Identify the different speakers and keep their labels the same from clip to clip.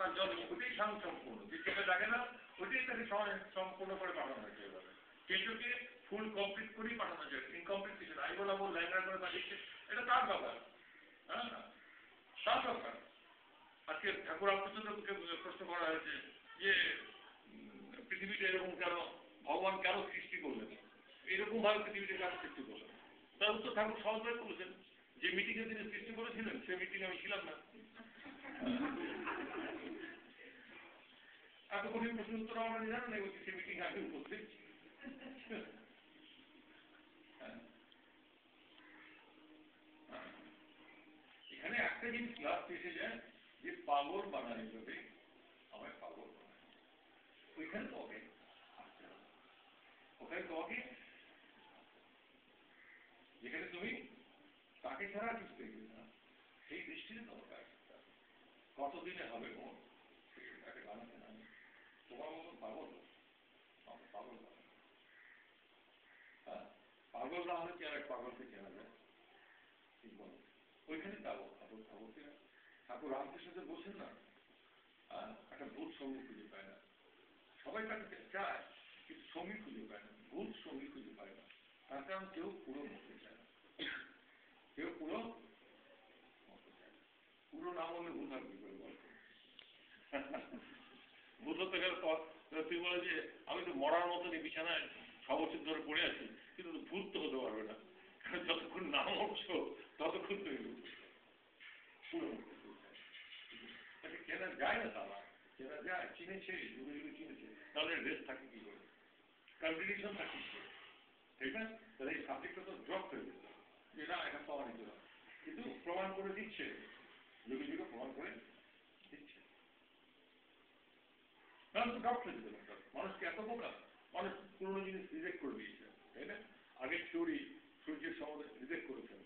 Speaker 1: তার জন্ম, ওটাই সম্পূর্ণ, যে চোখে দেখে না ওইটাই তাকে সম্পূর্ণ করে পাঠানো হয়েছে। এভাবে কেঁচোকে ফুল কমপ্লিট করেই পাঠানো যায়, ইনকমপ্লিট কিছু না। বলা বল ল্যাংড়া করে পাঠিয়েছে, এটা তার ব্যাপার, হ্যাঁ তার ব্যাপার। আজকে ঠাকুর রামকৃষ্ণদেবকে প্রশ্ন করা হয়েছে যে পৃথিবীটা এরকম কেন, ভগবান কেন সৃষ্টি করলেন, এরকম ভাবে পৃথিবীটা কেন সৃষ্টি করলেন? তার উত্তর ঠাকুর সহজভাবে বলেছেন, যে মিটিংয়ে তিনি সৃষ্টি করেছিলেন সে মিটিংয়ে আমি ছিলাম না। এত কঠিন প্রশ্ন উত্তর আমরা জানেন না, বলছি সে মিটিংয়ে আমি উপস্থিত। এখানে একটা জিনিস লাস্ট এসে যায় যে পাগল বানানি যাবে, আমায় পাগল বানায়। ওইখানে তোমাকে আসতে হবে, ওখানে তোমাকে, যেখানে তুমি তাকে ছাড়া কিছু দেখবে না, সেই দৃষ্টিতে তোমাকে আসতে হবে। কতদিনে হবে মন, তাকে বানাতে না, তোমার মতন পাগল আমাকে পাগল বানাবে। হ্যাঁ, পাগল না হলে কি আর এক পাগলকে চেনা যায়? ঠিক বলো, ওইখানে যাবো পাগল পাগল কিনা। ঠাকুর রামকৃষ্ণদেব বলছেন না, একটা ভূত সঙ্গী খুঁজে পায় না। সবাই তাকে চায় কিন্তু সঙ্গী খুঁজে পায় না, ভূত সঙ্গী খুঁজে পায় না। তার কারণ কেউ পুরো মরতে চায় না, কেউ পুরো মরতে চায় না। পুরো না মরলে ভূত আর কি করে বল? ভূত হতে গেলে তুই বলে যে আমি তো মরার মতনই বিছানায় 6 বছর ধরে পড়ে আছি, কিন্তু ভূত তো হতে পারবে না, কারণ যতক্ষণ না মরছো ততক্ষণ তুমি পুরো মরতে চায়। তাকে কেনা যায় না, তারা চেনা যায়, চিনেছে, যুগে যুগে চিনেছে, তাহলে রেস্ট থাকে কি করে, কন্ট্রিবিউশন থাকে কি করে, ঠিক না? তাহলে এই সাবজেক্টটা তো ড্রপ হয়ে যেত, যে না এটা পাওয়া নিত না, কিন্তু প্রমাণ করে দিচ্ছে, যুগে যুগে প্রমাণ করে দিচ্ছে। তাহলে তো ড্রপ হয়ে যেত। মানুষকে এত বোকা, মানুষ পুরোনো জিনিস রিজেক্ট করে দিয়েছে, তাই না? আগের থিওরি সূর্যের সম্বন্ধে রিজেক্ট করেছেন,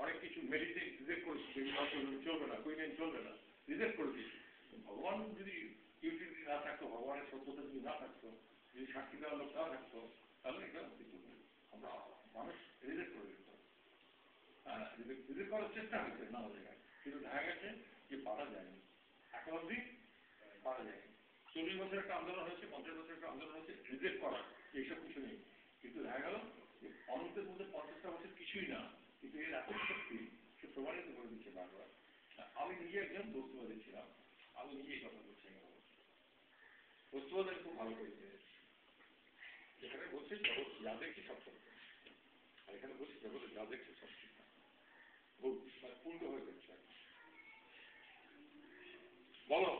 Speaker 1: অনেক কিছু মেডিসিন রিজেক্ট করেছে, যেগুলো চলবে না, কুইনেন চলবে না, রিজেক্ট করে দিয়েছে। ভগবান যদি ইউটিলিটি না থাকতো, ভগবানের সত্যতা যদি না থাকতো, যদি সাক্ষী দেওয়ার লোক না থাকতো, তাহলে এটা আমরা মানুষ রিজেক্ট করে দিত। হ্যাঁ, রিজেক্ট করার চেষ্টা হয়েছে নানা জায়গায়, কিন্তু দেখা গেছে যে পারা যায়নি, এখন অব্দি পারা যায়নি। 40 বছর একটা আন্দোলন হয়েছে, 50 বছর একটা আন্দোলন হয়েছে রিজেক্ট করার, এইসব কিছু নেই। কিন্তু দেখা গেল যে অনন্তের মধ্যে 50টা বছর কিছুই না, কিন্তু এর এত শক্তি সে প্রমাণিত করে দিচ্ছে বারবার। আমি নিজে একজন বস্তুবাদী ছিলাম, আমি নিজে এই কথা বলছি। বস্তুবাদ আমি খুব ভালো করে পেয়েছি, যেখানে বলছে জগৎ যা দেখছি সব সত্য, আর এখানে বলছি জগৎ যা দেখছে সব ঠিক না, পূর্ণ হয়ে যাচ্ছে। বলো